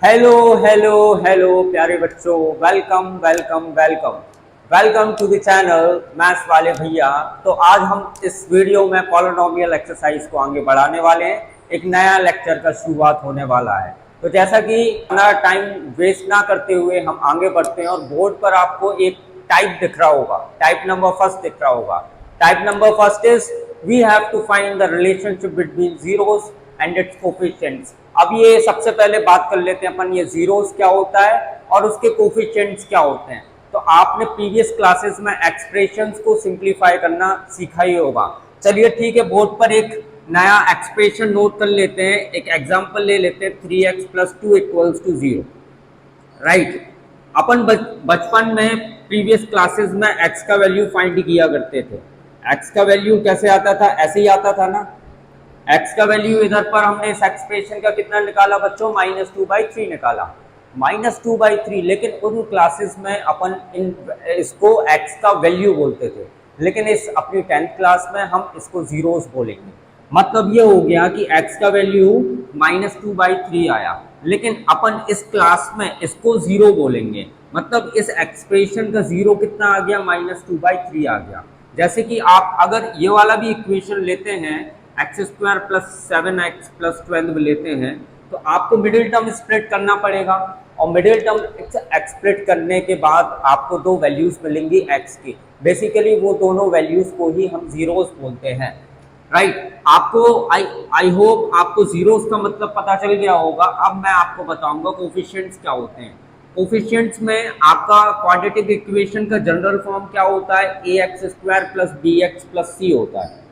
Hello hello hello प्यारे बच्चों, welcome welcome welcome welcome to the channel maths वाले भैया। तो आज हम इस वीडियो में पॉलिनोमियल एक्सरसाइज को आगे बढ़ाने वाले हैं। एक नया लेक्चर का शुरुआत होने वाला है। तो जैसा कि अपना टाइम वेस्ट ना करते हुए हम आगे बढ़ते हैं और बोर्ड पर आपको एक टाइप दिख रहा होगा, टाइप नंबर फर्स्ट दिख रहा होगा। Type number first is we have to find the relationship between zeros and its coefficients. अब ये सबसे पहले बात कर लेते हैं अपन, ये जीरोस क्या होता है और उसके कोफिशिएंट्स क्या होते हैं। तो आपने प्रीवियस क्लासेस में एक्सप्रेशंस को सिंप्लीफाई करना सीखा ही होगा। चलिए ठीक है, बोर्ड पर एक नया एक्सप्रेशन नोट कर लेते हैं, एक एग्जांपल ले लेते हैं 3x + 2 = 0। राइट, अपन बचपन में प्रीवियस क्लासेस में x का वैल्यू फाइंड किया करते थे। x का वैल्यू कैसे आता था, ऐसे ही आता था ना। x का वैल्यू इधर पर हमने इस एक्सप्रेशन का कितना निकाला बच्चों, -2/3 निकाला, -2/3। लेकिन उन क्लासेस में अपन इसको x का वैल्यू बोलते थे, लेकिन इस अपनी 10th क्लास में हम इसको जीरोस बोलेंगे। मतलब ये हो गया कि x का वैल्यू -2/3 आया, लेकिन अपन इस क्लास में इसको जीरो बोलेंगे। मतलब इस एक्सप्रेशन का जीरो कितना आ गया, -2/3 आ गया। जैसे कि आप अगर ये वाला भी इक्वेशन लेते हैं, x² + 7x + 12 लेते हैं, तो आपको मिडिल टर्म स्प्लिट करना पड़ेगा। और मिडिल टर्म स्प्लिट करने के बाद आपको दो वैल्यूज मिलेंगी x की। बेसिकली वो दोनों वैल्यूज को ही हम जीरोस बोलते हैं। राइट, आपको आई होप आपको जीरोस का मतलब पता चल गया होगा। अब मैं आपको बताऊंगा कोफिशिएंट्स क्या होते हैं। कोफिशिएंट्स में आपका क्वाड्रेटिक इक्वेशन का जनरल फॉर्म क्या होता है, ax² + bx + c होता है।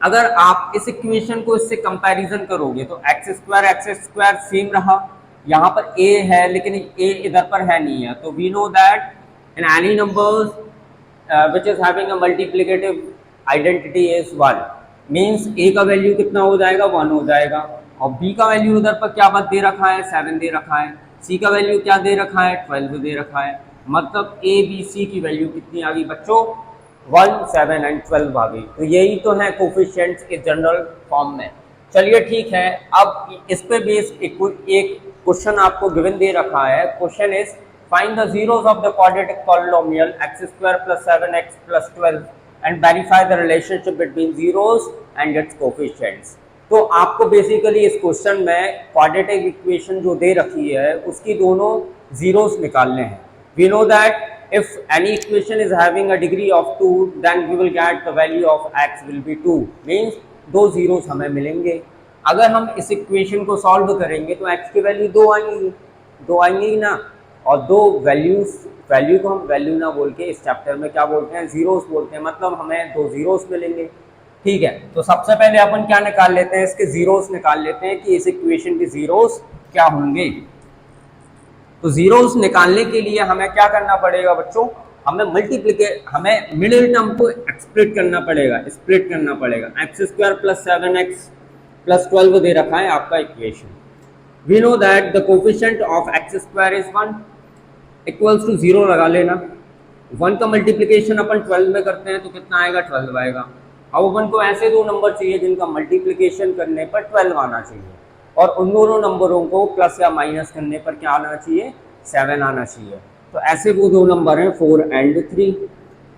अगर आप इस इक्वेशन को इससे कंपैरिजन करोगे तो x² सेम रहा, यहाँ पर a है लेकिन a इधर पर है नहीं है। तो we know that in any numbers which is having a multiplicative identity is 1, means a का वैल्यू कितना हो जाएगा, 1 हो जाएगा। और b का वैल्यू उधर पर क्या बात दे रखा है, 7 दे रखा है। c का वैल्यू क्या दे रखा है, 12 दे रखा है। मतलब a b c की वैल्यू कितनी आ गई बच्चों, 1, 7 एंड 12 आ गई। तो यही तो है कोफिशिएंट्स के जनरल फॉर्म में। चलिए ठीक है, अब इस पे बेस एक क्वेश्चन आपको गिवन दे रखा है। Question is find the zeros of the quadratic polynomial x² + 7x + 12 and verify the relationship between zeros and its coefficients. तो आपको बेसिकली इस क्वेश्चन में क्वाड्रेटिक इक्वेशन जो दे रखी है उसकी दोनों जीरोस निकालने हैं। We know that if any equation is having a degree of 2, then we will get the value of x will be 2, means दो जीरोस हमें मिलेंगे। अगर हम इस इक्वेशन को सॉल्व करेंगे तो x की वैल्यू दो आएंगी ही ना। और दो वैल्यू को हम वैल्यू ना बोल के इस चैप्टर में क्या बोलते हैं, जीरोस बोलते हैं। मतलब हमें दो जीरोस मिलेंगे। ठीक है, तो सबसे पहले अपन क्या निकाल लेते हैं, इसके जीरोस निकाल लेते हैं कि इस इक्वेशन के जीरोस क्या होंगे। तो जीरोस निकालने के लिए हमें क्या करना पड़ेगा बच्चों, हमें मिडिल टर्म को स्प्लिट करना पड़ेगा। x² + 7x + 12 दे रखा है आपका equation. We know that the coefficient of x² is 1 = 0 लगा लेना। 1 का मल्टीप्लिकेशन अपन 12 में करते हैं तो कितना आएगा, 12 आएगा। अब अपन को ऐसे दो नंबर चाहिए जिनका मल्टीप्लिकेशन करने पर 12 आना चाहिए, और उन दोनों नंबरों को प्लस या माइनस करने पर क्या आना चाहिए, 7 आना चाहिए। तो ऐसे वो दो नंबर हैं 4 एंड 3।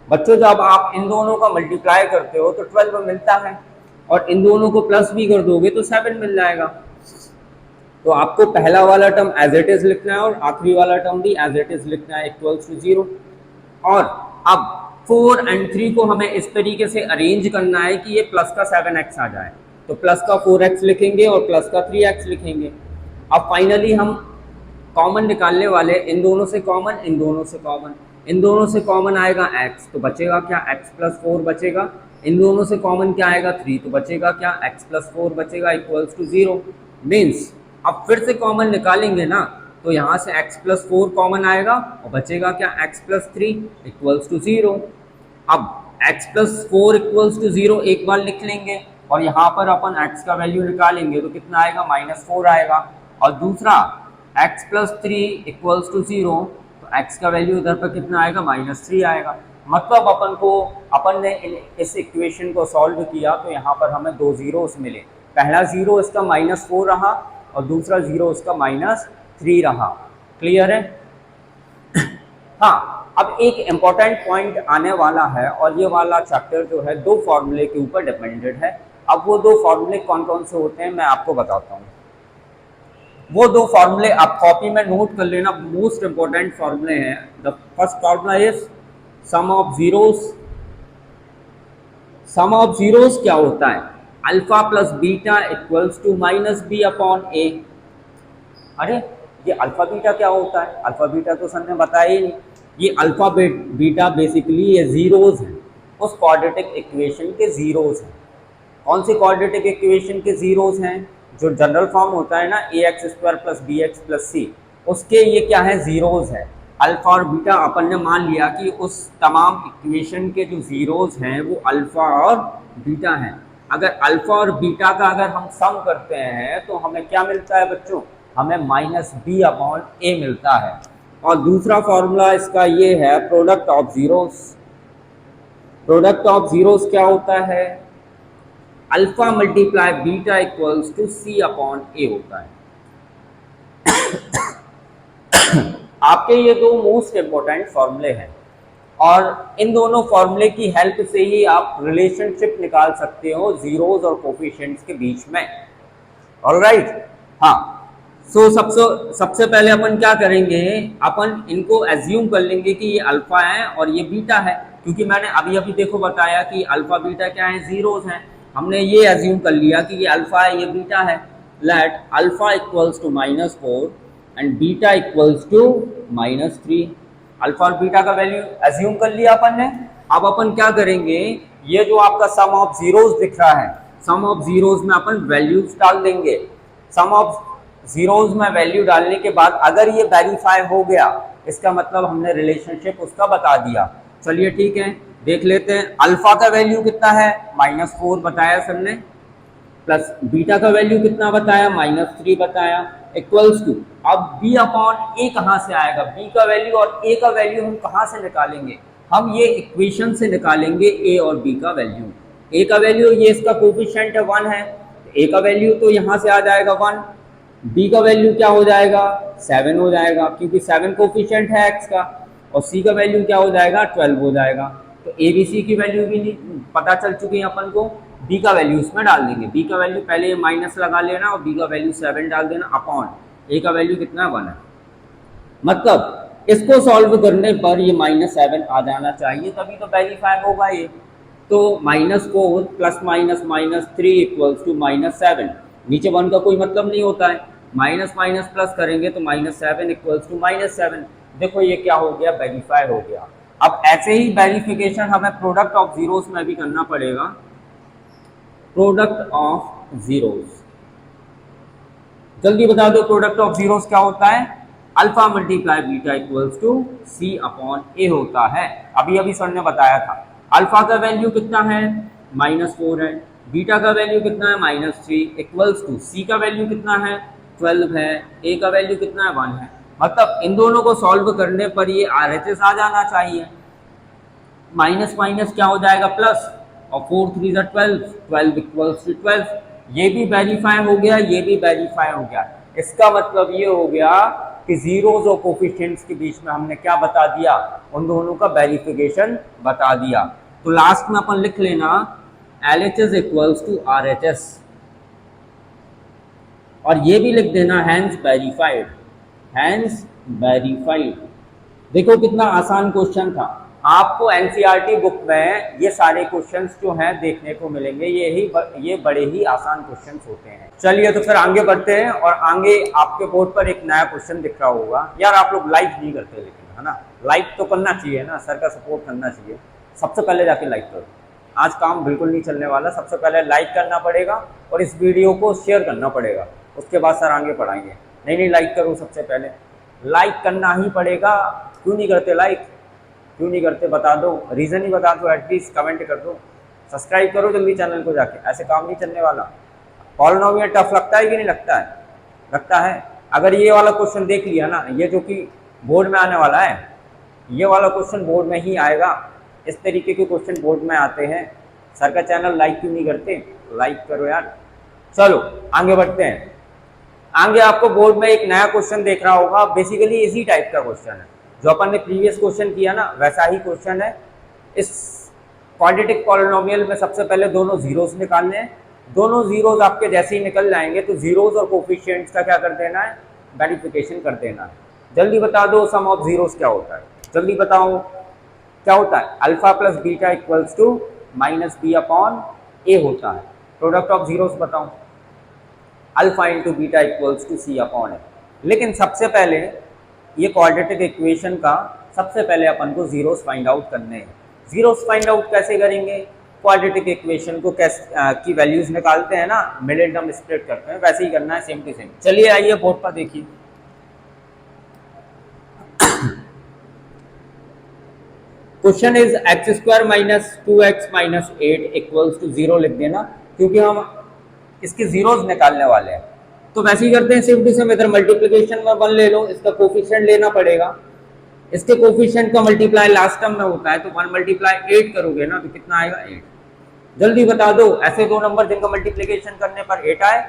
बच्चों जब आप इन दोनों का मल्टीप्लाई करते हो तो 12 मिलता है, और इन दोनों को प्लस भी कर दोगे तो 7 मिल जाएगा। तो आपको पहला वाला टर्म एज इट इज लिखना है और आखिरी वाला टर्म भी एज इट इज लिखना है, =0। और अब 4 एंड 3 को हमें इस तरीके से अरेंज करना है कि ये प्लस का 7x आ जाए। तो प्लस का 4x लिखेंगे और प्लस का 3x लिखेंगे। अब फाइनली हम कॉमन निकालने वाले, इन दोनों से कॉमन आएगा x, तो बचेगा क्या, x + 4 बचेगा। इन दोनों से कॉमन क्या आएगा, 3, तो बचेगा क्या, x + 4 बचेगा =0। मीन्स अब फिर से कॉमन निकालेंगे ना, तो यहाँ से x + 4 कॉमन आएगा और बचेगा क्या, x + 3 =0। अब x + 4 =0 एक बार लिख लेंगे, और यहाँ पर अपन x का वैल्यू निकालेंगे तो कितना आएगा, -4 आएगा। और दूसरा x + 3 =0, तो x का वैल्यू इधर पर कितना आएगा, -3 आएगा। मतलब अपन ने इस इक्वेशन को सॉल्व किया तो यहाँ पर हमें दो जीरोस मिले। पहला जीरो इसका -4 रहा, और दूसरा 0 उसका -3 रहा। क्लियर है? हाँ, अब एक इम्पॉर्टेंट पॉइंट आने वाला है और ये वाला चैप्टर जो है 2 फॉर्मूले के ऊपर डिपेंडेंट है। अब वो 2 फॉर्मूले कौन कौन से होते हैं मैं आपको बताता हूँ। वो 2 फॉर्मूले आप कॉपी में नोट कर लेना, मोस्ट इंपॉर्टेंट फॉर्मूले हैं। The first formula is sum of zeros. Sum of zeros क्या होता है? Alpha plus beta equals to minus b upon a. अरे ये अल्फा बीटा क्या होता है? अल्फा बीटा तो सर ने बताया ही नहीं। ये अल्फा बीटा बेसिकली ये जीरोस हैं, उस क्वाड्रेटिक इक्वेशन के जीरोस हैं। कौन सी क्वाड्रेटिक इक्वेशन के जीरोस हैं? जो जनरल फॉर्म होता है ना ax² प्लस bx प्लस सी, उसके ये क्या है? जीरोस है। अल्फा और बीटा अपन ने मान लिया कि उस तमाम इक्वेशन के जो जीरोस हैं वो अल्फा और बीटा हैं। अगर अल्फा और बीटा का अगर हम सम करते हैं तो हमें क्या मिलता है बच्चों? हमें -b अपॉन a मिलता है। और दूसरा फॉर्मूला इसका ये है product of zeros. Product of zeros क्या होता है? Alpha multiply beta equals to c upon a होता है। आपके ये 2 मोस्ट इंपॉर्टेंट फॉर्मूले हैं और इन दोनों फॉर्मूले की हेल्प से ही आप रिलेशनशिप निकाल सकते हो जीरोस और कोफिशिएंट्स के बीच में। ऑलराइट, हाँ। सो सबसे पहले अपन क्या करेंगे? अपन इनको एज्यूम कर लेंगे कि ये अल्फा है और ये बीटा है, क्योंकि मैंने अभी अभी देखो बताया कि अल्फा बीटा क्या है? जीरोस हैं। हमने ये एज्यूम कर लिया कि ये अल्फा है, ये बीटा है। Let alpha equals to -4 and beta equals to -3। Alpha और बीटा का वैल्यू एज्यूम कर लिया अपन ने। अब अपन क्या करेंगे? ये जो आपका सम ऑफ जीरोस दिख रहा है, सम ऑफ जीरोस में अपन वैल्यूज डाल देंगे। सम ऑफ जीरोस में वैल्यू डालने के बाद अगर ये वेरीफाई हो गया, इसका मतलब हमने रिलेशनशिप उसका बता दिया। चलिए ठीक है, देख लेते हैं। अल्फा का वैल्यू कितना है? -4 बताया सर ने, प्लस बीटा का वैल्यू कितना बताया? -3 बताया, इक्वल्स टू। अब b अपॉन ए कहाँ से आएगा? b का वैल्यू और a का वैल्यू हम कहाँ से निकालेंगे? हम ये इक्वेशन से निकालेंगे a और b का वैल्यू। a का वैल्यू ये इसका कोफिशिएंट है 1 है, a का वैल्यू तो यहाँ से आ जाएगा 1। b का वैल्यू क्या हो जाएगा? 7 हो जाएगा, क्योंकि 7 कोफिशिएंट है x का। और c का वैल्यू क्या हो जाएगा? 12 हो जाएगा। तो a b c की वैल्यू भी पता चल चुकी है अपन को। b का वैल्यू इसमें डाल देंगे। b का वैल्यू पहले माइनस लगा लेना और b का वैल्यू 7 डाल देना अपॉन a का वैल्यू कितना है? 1 है। मतलब इसको सॉल्व करने पर ये -7 आ जाना चाहिए, तभी तो वेरीफाई होगा ये। तो -4 प्लस माइनस -3 इक्वल्स टू -7। नीचे 1 का कोई मतलब नहीं होता है, माइनस माइनस प्लस करेंगे तो -7 इक्वल्स टू -7। देखो ये क्या हो गया? वेरीफाई हो गया। अब ऐसे ही वेरिफिकेशन हमें प्रोडक्ट ऑफ जीरोस में भी करना पड़ेगा। प्रोडक्ट ऑफ जीरोस, जल्दी बता दो प्रोडक्ट ऑफ जीरोस क्या होता है? Alpha multiply beta equals to c upon a होता है। अभी अभी सर ने बताया था। अल्फा का वैल्यू कितना है? -4 है। बीटा का वैल्यू कितना है? -3 इक्वल्स टू सी का वैल्यू कितना है? 12 है। ए का वैल्यू कितना है? 1 है। मतलब इन दोनों को सॉल्व करने पर ये RHS आ जाना चाहिए। माइनस माइनस क्या हो जाएगा? प्लस, और 4 3 12, 12 इक्वल्स टू 12। ये भी वेरीफाई हो गया, ये भी वेरीफाई हो गया। इसका मतलब ये हो गया कि जीरोस और कोफिशिएंट्स के बीच में हमने क्या बता दिया? उन दोनों का वेरिफिकेशन बता दिया। तो लास्ट में अपन लिख लेना LHS इक्वल्स टू RHS, और ये भी लिख देना हैंस वेरीफाइड। Hence verified. देखो कितना आसान क्वेश्चन था। आपको एनसीईआरटी बुक में ये सारे क्वेश्चंस जो हैं देखने को मिलेंगे। ये बड़े ही आसान क्वेश्चंस होते हैं। चलिए तो फिर आगे बढ़ते हैं, और आगे आपके बोर्ड पर एक नया क्वेश्चन दिख रहा होगा। यार आप लोग लाइक नहीं करते, लेकिन है ना, लाइक तो करना चाहिए ना, सर का सपोर्ट करना चाहिए। सबसे पहले जाके लाइक करो। आज काम बिल्कुल नहीं चलने वाला, सबसे पहले लाइक करना पड़ेगा और इस वीडियो को शेयर करना पड़ेगा, उसके बाद सर आगे पढ़ाएंगे। नहीं लाइक करो, सबसे पहले लाइक करना ही पड़ेगा। क्यों नहीं करते लाइक? क्यों नहीं करते बता दो, रीज़न ही बता दो, एटलीस्ट कमेंट कर दो। सब्सक्राइब करो जल्दी चैनल को जाके, ऐसे काम नहीं चलने वाला। पॉलिनोमियल टफ लगता है कि नहीं लगता है? लगता है। अगर ये वाला क्वेश्चन देख लिया ना, ये जो कि बोर्ड में आने वाला है, ये वाला क्वेश्चन बोर्ड में ही आएगा। इस तरीके के क्वेश्चन बोर्ड में आते हैं। सर का चैनल लाइक क्यों नहीं करते? लाइक करो यार। चलो आगे बढ़ते हैं। आगे आपको बोर्ड में एक नया क्वेश्चन देख रहा होगा, बेसिकली इसी टाइप का क्वेश्चन है जो अपन ने प्रीवियस क्वेश्चन किया ना, वैसा ही क्वेश्चन है। इस क्वाड्रेटिक पॉलिनोमियल में सबसे पहले दोनों जीरोस निकालने हैं। दोनों जीरोस आपके जैसे ही निकल जाएंगे तो जीरोस और कोफिशिएंट्स का क्या कर देना है, वेरिफिकेशन कर देना है। जल्दी बता दो सम ऑफ जीरोस क्या होता है, जल्दी बताओ क्या होता है। Alpha plus beta equals to minus b upon a होता है। प्रोडक्ट ऑफ जीरोस बताओ, alpha into beta equals to c upon a. लेकिन सबसे पहले ये क्वाड्रेटिक इक्वेशन का सबसे पहले अपन को जीरोस फाइंड आउट करने हैं। जीरोस फाइंड आउट कैसे करेंगे, क्वाड्रेटिक इक्वेशन को कैसे की वैल्यूज निकालते हैं ना, मिडिल टर्म स्प्लिट करते हैं, वैसे ही करना है सेम टू सेम। चलिए आइए बोर्ड पर देखिए। Question is x square minus 2x minus 8 equals to 0 लिख देना, क्योंकि हम इसके जीरोस निकालने वाले हैं। तो वैसे ही करते हैं सेम टू सेम। इधर मल्टीप्लिकेशन में 1 ले लो, इसका कोफिशिएंट लेना पड़ेगा। इसके कोफिशिएंट का मल्टीप्लाई लास्ट टर्म में होता है, तो 1 मल्टीप्लाई 8 करोगे ना तो कितना आएगा 8। जल्दी बता दो ऐसे दो नंबर जिनका मल्टीप्लिकेशन करने पर 8 आए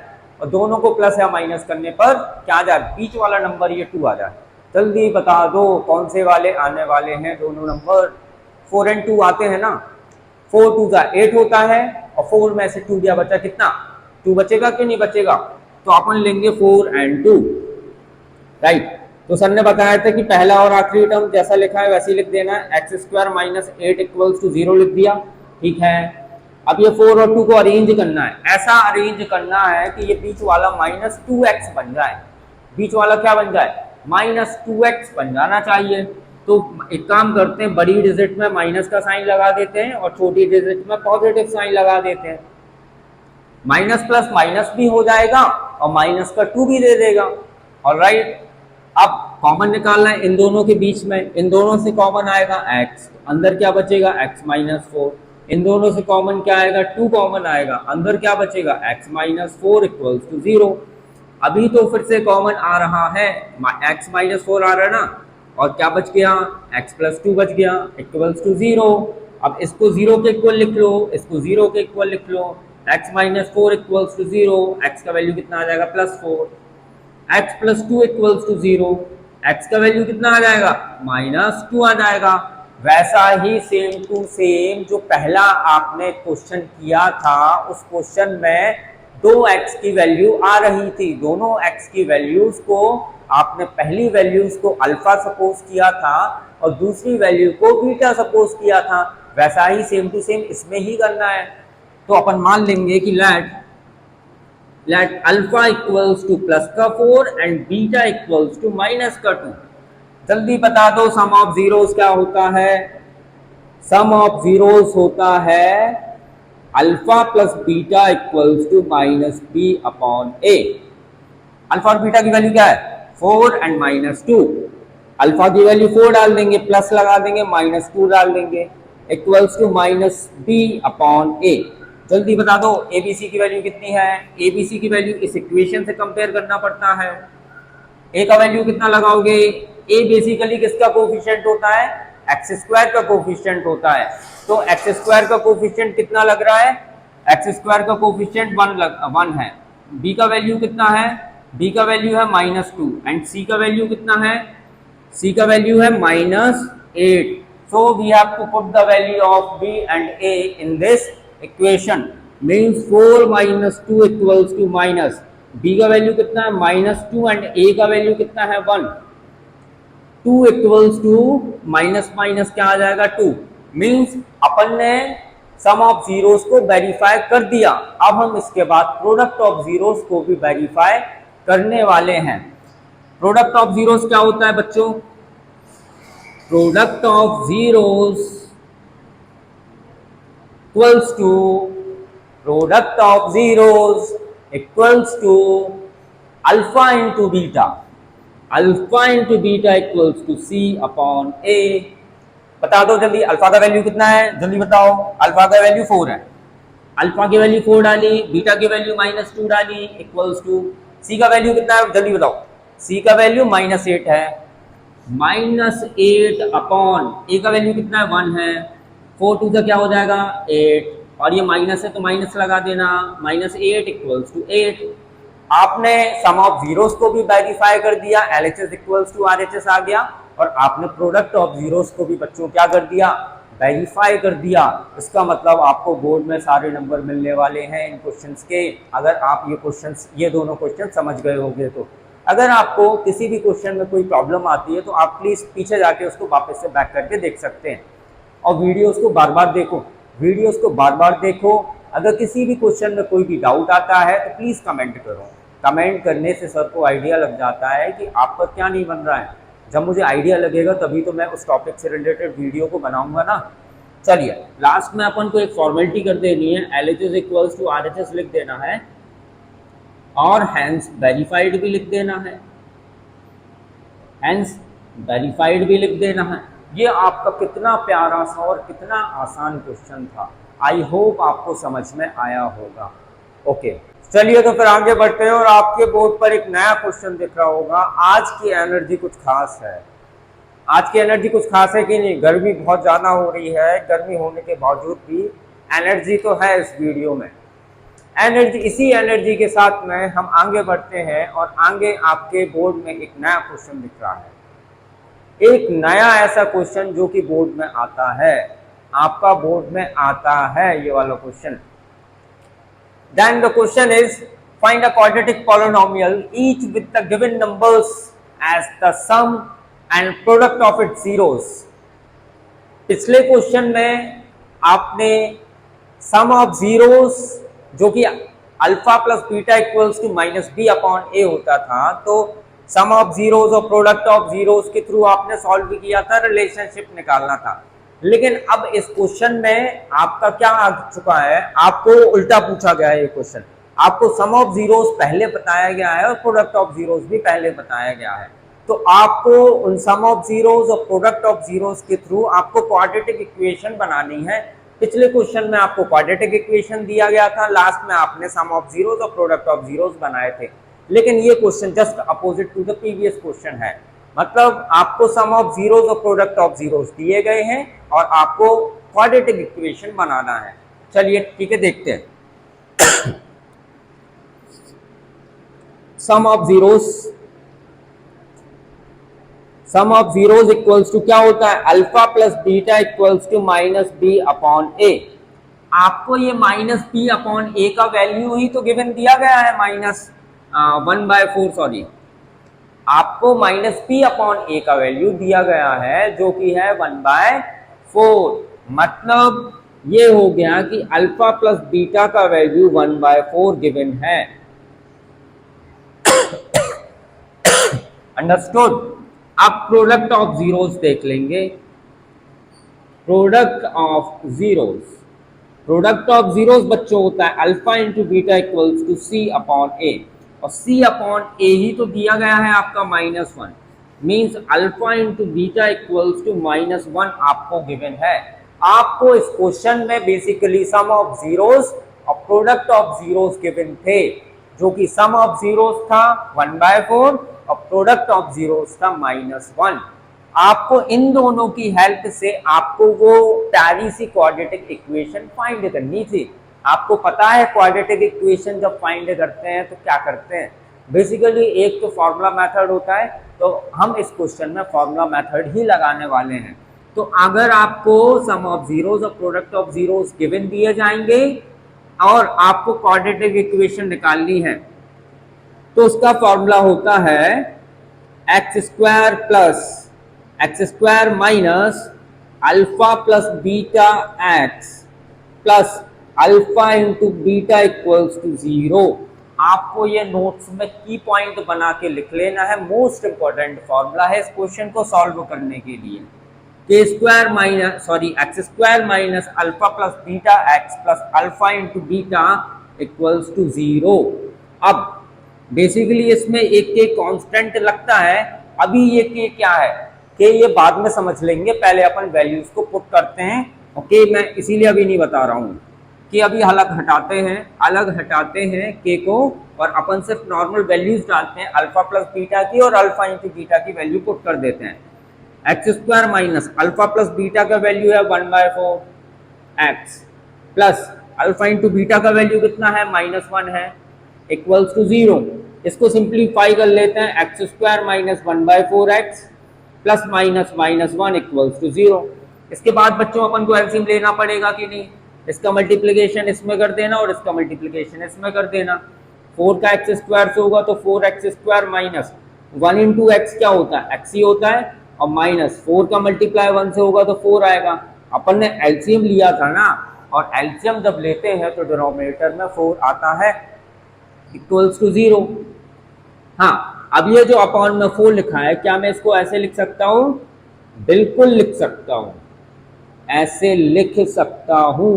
और दोनों को प्लस या माइनस करने पर क्या आ जाए, बीच वाला नंबर ये 2 आ जाए। जल्दी बता दो कौन से वाले आने वाले हैं दोनों नंबर। 4 और 2 आते हैं ना, 4 2 का 8 होता है और 4 में से 2 गया, बचा कितना, 2 बचेगा कि नहीं बचेगा। तो अपन लेंगे 4 और 2, राइट। तो सर ने बताया था कि पहला और आखिरी टर्म जैसा लिखा है वैसे ही लिख देना है। X square minus 8 equals to 0 लिख दिया, ठीक है। अब ये 4 और 2 को अरेंज करना है, ऐसा अरेंज करना है कि ये बीच वाला माइनस 2x बन जाए। बीच वाला क्या बन जाए, माइनस 2x बन जाना चाहिए। तो एक काम करते हैं, बड़ी डिजिट में माइनस का साइन लगा देते हैं और छोटी डिजिट में पॉजिटिव साइन लगा देते हैं। माइनस प्लस माइनस भी हो जाएगा और माइनस का 2 भी दे देगा, ऑलराइट। अब कॉमन निकालना है इन दोनों के बीच में, इन दोनों से कॉमन आएगा x, अंदर क्या बचेगा x माइनस 4। इन दोनों से कॉमन क्या आएगा, 2 कॉमन आएगा, अंदर क्या बचेगा x माइनस 4 इक्वल्स टू 0। अभी तो फिर से कॉमन आ रहा है, x माइनस 4 आ रहा है ना, और क्या बच गया, x प्लस 2 बच गया इक्वल्स टू 0। अब इसको 0 के इक्वल लिख लो, इसको 0 के इक्वल लिख लो। x minus 4 equals to 0, x का वैल्यू कितना आ जाएगा, plus 4। x plus 2 equals to 0, x का वैल्यू कितना आ जाएगा, माइनस 2 आ जाएगा। वैसा ही सेम टू सेम जो पहला आपने क्वेश्चन किया था, उस क्वेश्चन में 2x की वैल्यू आ रही थी। दोनों x की वैल्यूज को आपने पहली वैल्यूज को अल्फा सपोज किया था और दूसरी वैल्यू को बीटा सपोज किया था। वैसा ही सेम टू सेम इसमें ही करना है। तो अपन मान लेंगे कि let alpha equals to plus का 4 and beta equals to minus का 2। जल्दी बता दो सम ऑफ जीरोस क्या होता है। सम ऑफ जीरोस होता है alpha plus beta equals to minus b upon a. Alpha और बीटा की वैल्यू क्या है, 4 एंड माइनस 2। अल्फा की वैल्यू 4 डाल देंगे, प्लस लगा देंगे, माइनस 2 डाल देंगे, equals to minus b upon a. जल्दी बता दो एबीसी की वैल्यू कितनी है। एबीसी की वैल्यू इस इक्वेशन से कंपेयर करना पड़ता है। ए का वैल्यू कितना लगाओगे, ए बेसिकली किसका कोफिशिएंट होता है, एक्स स्क्वायर का कोफिशिएंट होता है। तो एक्स स्क्वायर का कोफिशिएंट कितना लग रहा है, एक्स स्क्वायर का कोफिशिएंट 1 है। बी का वैल्यू कितना है, बी का वैल्यू है -2 एंड सी का वैल्यू कितना है, सी का वैल्यू है -8। So we have to put the value of B and A in this equation, means 4 - 2 equals to minus, B का वैल्यू कितना है -2 एंड ए का वैल्यू कितना है 1। 2 इक्वल्स टू माइनस माइनस क्या आ जाएगा 2, मीन्स अपन ने सम ऑफ जीरोस को वेरीफाई कर दिया। अब हम इसके बाद प्रोडक्ट ऑफ जीरोस को भी वेरीफाई करने वाले हैं। प्रोडक्ट ऑफ जीरोस क्या होता है बच्चों, product of zeros equals to product of zeros equals to alpha into beta, alpha into beta equals to c upon a. बता दो जल्दी अल्फा का वैल्यू कितना है, जल्दी बताओ। अल्फा का वैल्यू 4 है, अल्फा की वैल्यू 4 डाली, बीटा की वैल्यू -2 डाली, इक्वल्स टू सी का वैल्यू कितना है, जल्दी बताओ। सी का वैल्यू -8 है, -8 अपॉन ए का वैल्यू कितना है 1 है। 4 2 का क्या हो जाएगा 8, और ये माइनस है तो माइनस लगा देना, -8 इक्वल्स टू 8। आपने सम ऑफ जीरोस को भी वेरीफाई कर दिया, LHS इक्वल्स टू RHS आ गया, और आपने प्रोडक्ट ऑफ जीरोस को भी बच्चों क्या कर दिया, वेरीफाई कर दिया। इसका मतलब आपको बोर्ड में सारे नंबर मिलने वाले हैं इन क्वेश्चंस के, अगर आप ये दोनों क्वेश्चन समझ गए होंगे तो। अगर आपको किसी भी क्वेश्चन में कोई प्रॉब्लम आती है तो आप प्लीज़ पीछे जाके उसको वापस से बैक करके देख सकते हैं, और वीडियोस को बार बार देखो। अगर किसी भी क्वेश्चन में कोई भी डाउट आता है तो प्लीज़ कमेंट करो। कमेंट करने से सर को आइडिया लग जाता है कि आपका क्या नहीं बन रहा है। जब मुझे आइडिया लगेगा तभी तो मैं उस टॉपिक से रिलेटेड वीडियो को बनाऊंगा ना। चलिए, लास्ट में अपन को एक फॉर्मेलिटी कर देनी है, LHS इक्वल्स टू RHS लिख देना है, और हैंस वेरीफाइड भी लिख देना है, ये आपका कितना प्यारा सा और कितना आसान क्वेश्चन था। आई होप आपको समझ में आया होगा। ओके, चलिए तो फिर आगे बढ़ते हैं, और आपके बोर्ड पर एक नया क्वेश्चन दिख रहा होगा। आज की एनर्जी कुछ खास है। आज की एनर्जी कुछ खास है कि नहीं? गर्मी बहुत ज़्यादा हो रही है, गर्मी होने के बावजूद भी एनर्जी तो है इस वीडियो में। इसी एनर्जी के साथ में हम आगे बढ़ते हैं, और आगे आपके बोर्ड में एक नया क्वेश्चन दिख रहा है, एक नया ऐसा क्वेश्चन जो कि बोर्ड में आता है, आपका बोर्ड में आता है ये वाला question. Then the question is, find a quadratic polynomial each with the given numbers as the sum and product of its zeros। पिछले क्वेश्चन में आपने सम ऑफ जीरोस जो कि alpha plus beta equals to -b upon a होता था, तो sum of zeros और product of zeros के थ्रू आपने सॉल्व भी किया था, रिलेशनशिप निकालना था। लेकिन अब इस क्वेश्चन में आपका क्या आ चुका है, आपको उल्टा पूछा गया है ये क्वेश्चन। आपको सम ऑफ जीरोस पहले बताया गया है और प्रोडक्ट ऑफ जीरोस भी पहले बताया गया है। तो आपको उन सम ऑफ जीरोस और प्रोडक्ट ऑफ जीरोस के थ्रू आपको क्वाड्रेटिक इक्वेशन बनानी है। पिछले क्वेश्चन में आपको क्वाड्रेटिक इक्वेशन दिया गया था, लास्ट में आपने सम ऑफ जीरोस और प्रोडक्ट ऑफ जीरोस बनाए थे। लेकिन ये question just opposite to the previous question है, मतलब आपको सम ऑफ जीरोस और प्रोडक्ट ऑफ जीरोस दिए गए हैं और आपको क्वाड्रेटिक इक्वेशन बनाना है। चलिए ठीक है, देखते हैं। Sum of zeros equals to क्या होता है, alpha plus beta equals to -b upon a। आपको ये -b अपॉन a का वैल्यू ही तो गिवन दिया गया है, -1/4 सॉरी, आपको -p अपॉन a का वैल्यू दिया गया है जो कि है 1/4। मतलब ये हो गया कि अल्फा प्लस बीटा का वैल्यू 1/4 गिवन है। अंडरस्टूड। अब प्रोडक्ट ऑफ जीरोस देख लेंगे। प्रोडक्ट ऑफ जीरोस बच्चों होता है alpha into beta equals to c upon a, और c अपॉन a ही तो दिया गया है आपका -1, means alpha into beta equals to -1 आपको गिवन है। आपको इस क्वेश्चन में बेसिकली सम ऑफ जीरोस और प्रोडक्ट ऑफ जीरोस गिवन थे, जो कि सम ऑफ जीरोस था 1/4 और प्रोडक्ट ऑफ जीरोस था -1। आपको इन दोनों की हेल्प से आपको वो प्यारी सी क्वाड्रेटिक इक्वेशन फाइंड करनी थी। आपको पता है क्वाड्रेटिक इक्वेशन जब फाइंड करते हैं तो क्या करते हैं, बेसिकली एक तो फॉर्मूला मेथड होता है, तो हम इस क्वेश्चन में फॉर्मूला मेथड ही लगाने वाले हैं। तो अगर आपको सम ऑफ जीरोस और प्रोडक्ट ऑफ जीरोस गिवन दिए जाएंगे और आपको क्वाड्रेटिक इक्वेशन निकालनी है, तो उसका फॉर्मूला होता है x² minus alpha plus beta x plus alpha into beta equals to 0। आपको ये नोट्स में की पॉइंट बना के लिख लेना है, मोस्ट इंपॉर्टेंट फॉर्मूला है इस क्वेश्चन को सॉल्व करने के लिए। x² minus alpha plus beta x plus alpha into beta equals to 0। अब बेसिकली इसमें एक के कांस्टेंट लगता है, अभी ये के क्या है, के ये बाद में समझ लेंगे, पहले अपन वैल्यूज को पुट करते हैं। ओके, मैं इसीलिए अभी नहीं बता रहा हूँ कि अभी अलग हटाते हैं के को, और अपन सिर्फ नॉर्मल वैल्यूज डालते हैं अल्फा प्लस बीटा की, और अल्फा इंटू बीटा की वैल्यू पुट कर देते हैं। x² minus alpha plus beta का वैल्यू है 1/4 x plus alpha into beta का वैल्यू कितना है, -1 है, इक्वल्स टू 0। इसको सिंप्लीफाई कर लेते हैं, x square minus 1/4x plus minus minus 1 equals to 0। इसके बाद बच्चों अपन को एलसीएम लेना पड़ेगा कि नहीं, इसका मल्टीप्लिकेशन इसमें कर देना और इसका मल्टीप्लिकेशन इसमें कर देना। 4 का एक्स स्क्वायर से होगा तो 4x square minus 1 into x क्या होता है, एक्स ही होता है, और माइनस 4 का मल्टीप्लाई 1 से होगा तो 4 आएगा। अपन ने एलसीएम लिया था ना, और एलसीएम जब लेते हैं तो डिनोमिनेटर में 4 आता है इक्वल्स टू 0। हाँ, अब ये जो अपॉन में 4 लिखा है, क्या मैं इसको ऐसे लिख सकता हूँ? बिल्कुल लिख सकता हूँ, ऐसे लिख सकता हूँ।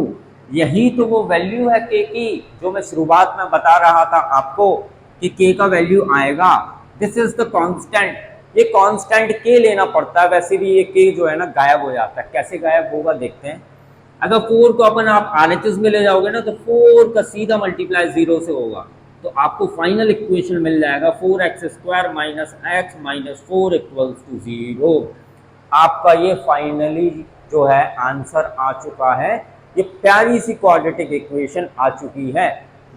यही तो वो वैल्यू है के की, जो मैं शुरुआत में बता रहा था आपको कि के का वैल्यू आएगा। This is the constant. ये कांस्टेंट के लेना पड़ता है, वैसे भी ये के जो है ना गायब हो जाता है। कैसे गायब होगा देखते हैं। अगर 4 को अपन आप आरएचएस में ले जाओगे ना, तो 4 का सीधा मल्टीप्लाई 0 से होगा, तो आपको फाइनल इक्वेशन मिल जाएगा 4x square minus x minus 4 equals to 0। आपका ये फाइनली जो है आंसर आ चुका है। ये प्यारी सी क्वाड्रेटिक इक्वेशन आ चुकी है।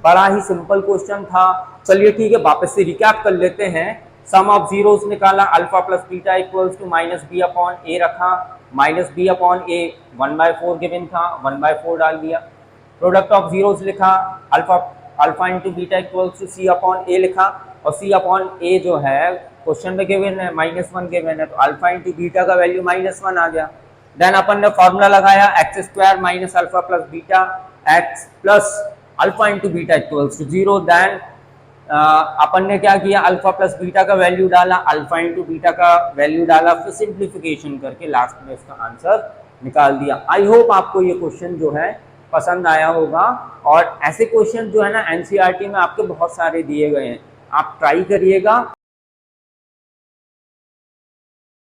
बड़ा ही सिंपल क्वेश्चन था। चलिए ठीक है, वापस से रिकैप कर लेते हैं। सम ऑफ जीरोस निकाला, alpha plus beta equals to minus b upon a रखा, minus b upon a 1/4 given था, 1/4 डाल दिया। प्रोडक्ट ऑफ जीरोस लिखा, alpha into beta equals to c upon a लिखा, और सी अपॉन ए जो है क्वेश्चन में गिवन है -1 गिवन है, तो अल्फा इंटू बीटा का वैल्यू -1 आ गया। देन अपन ने फॉर्मूला लगाया, x square minus alpha plus beta x plus alpha into beta equals to 0। Then अपन ने क्या किया, अल्फा प्लस बीटा का वैल्यू डाला, अल्फा इंटू बीटा का वैल्यू डाला, फिर सिंप्लीफिकेशन करके लास्ट में इसका आंसर निकाल दिया। आई होप आपको ये क्वेश्चन जो है पसंद आया होगा। और ऐसे क्वेश्चन जो है ना एनसीईआरटी में आपके बहुत सारे दिए गए हैं, आप ट्राई करिएगा।